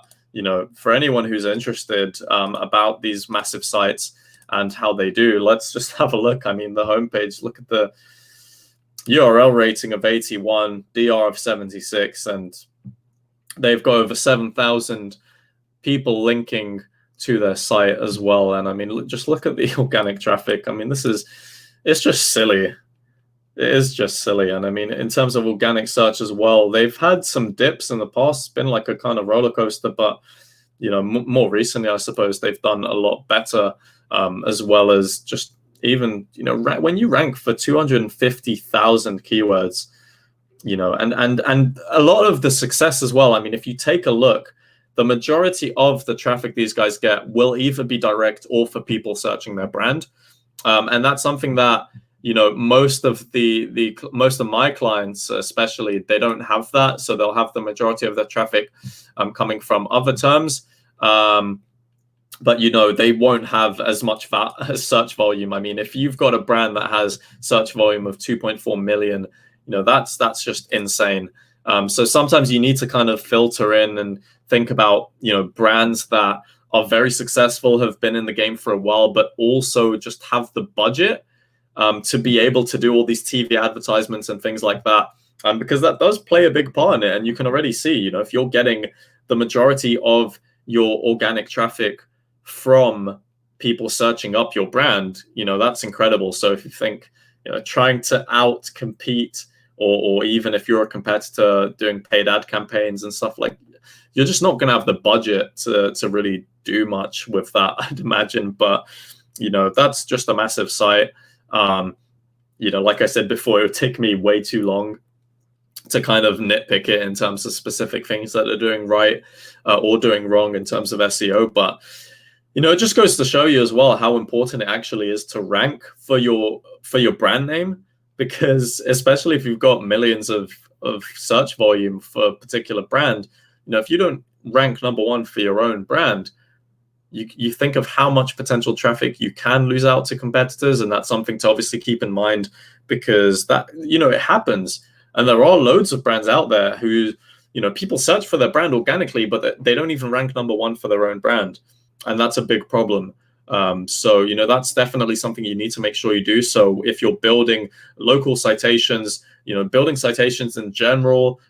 for anyone who's interested about these massive sites and how they do, let's just have a look. I mean, the homepage, look at the URL rating of 81, DR of 76, and they've got over 7,000 people linking to their site as well. And I mean, just look at the organic traffic. I mean, it's just silly. It is just silly. And I mean, in terms of organic search as well, they've had some dips in the past. It's been like a kind of roller coaster, but more recently, I suppose they've done a lot better, as well as just even, when you rank for 250,000 keywords, and a lot of the success as well. I mean, if you take a look, the majority of the traffic these guys get will either be direct or for people searching their brand. And that's something that, most of my clients, especially, they don't have that. So they'll have the majority of their traffic coming from other terms. But, they won't have as much search volume. I mean, if you've got a brand that has search volume of 2.4 million, that's just insane. So sometimes you need to kind of filter in and think about, brands that are very successful, have been in the game for a while, but also just have the budget to be able to do all these TV advertisements and things like that. Because that does play a big part in it. And you can already see, if you're getting the majority of your organic traffic from people searching up your brand, that's incredible. So if you think, trying to out compete, or even if you're a competitor doing paid ad campaigns and stuff, like, you're just not going to have the budget to really do much with that, I'd imagine. But, that's just a massive site. Like I said before, it would take me way too long to kind of nitpick it in terms of specific things that they're doing right or doing wrong in terms of SEO. But, it just goes to show you as well how important it actually is to rank for your brand name, because especially if you've got millions of search volume for a particular brand, if you don't rank #1 for your own brand, you think of how much potential traffic you can lose out to competitors. And that's something to obviously keep in mind, because that, it happens. And there are loads of brands out there who, people search for their brand organically, but they don't even rank #1 for their own brand. And that's a big problem. So, that's definitely something you need to make sure you do. So if you're building local citations, building citations in general,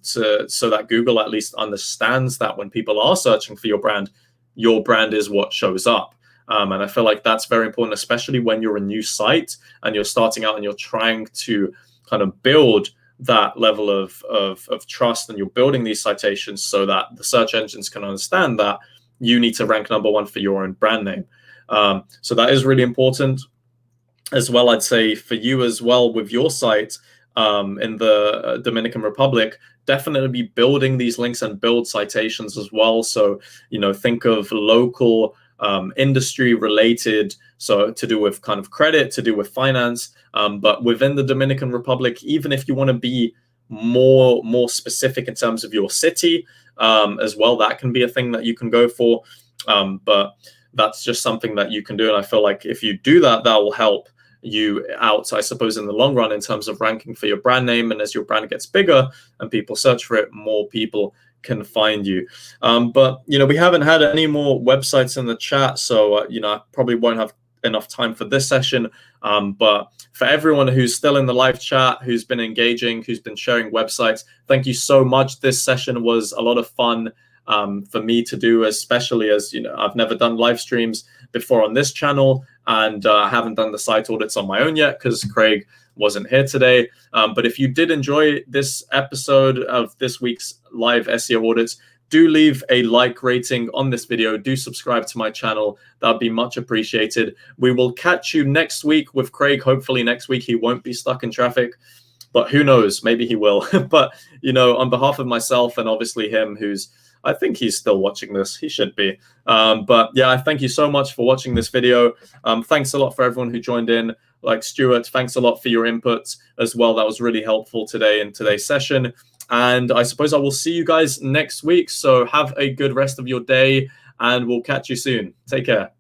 so that Google at least understands that when people are searching for your brand is what shows up. And I feel like that's very important, especially when you're a new site and you're starting out and you're trying to kind of build that level of trust, and you're building these citations so that the search engines can understand that you need to rank #1 for your own brand name. So that is really important as well. I'd say for you as well with your site in the Dominican Republic, definitely be building these links and build citations as well. So, think of local industry related, so to do with kind of credit, to do with finance, but within the Dominican Republic, even if you want to be more specific in terms of your city as well, that can be a thing that you can go for. But that's just something that you can do, and I feel like if you do that, that will help you out, I suppose, in the long run in terms of ranking for your brand name. And as your brand gets bigger and people search for it, more people can find you. But we haven't had any more websites in the chat, so I probably won't have enough time for this session. But for everyone who's still in the live chat, who's been engaging, who's been sharing websites, thank you so much. This session was a lot of fun for me to do, especially as I've never done live streams before on this channel, and I haven't done the site audits on my own yet because Craig wasn't here today. But if you did enjoy this episode of this week's live SEO audits, do leave a like rating on this video. Do subscribe to my channel. That'd be much appreciated. We will catch you next week with Craig. Hopefully next week he won't be stuck in traffic, but who knows, maybe he will. But on behalf of myself and obviously him, I think he's still watching this. He should be. But yeah, I thank you so much for watching this video. Thanks a lot for everyone who joined in. Like Stuart, thanks a lot for your inputs as well. That was really helpful today in today's session. And I suppose I will see you guys next week. So have a good rest of your day, and we'll catch you soon. Take care.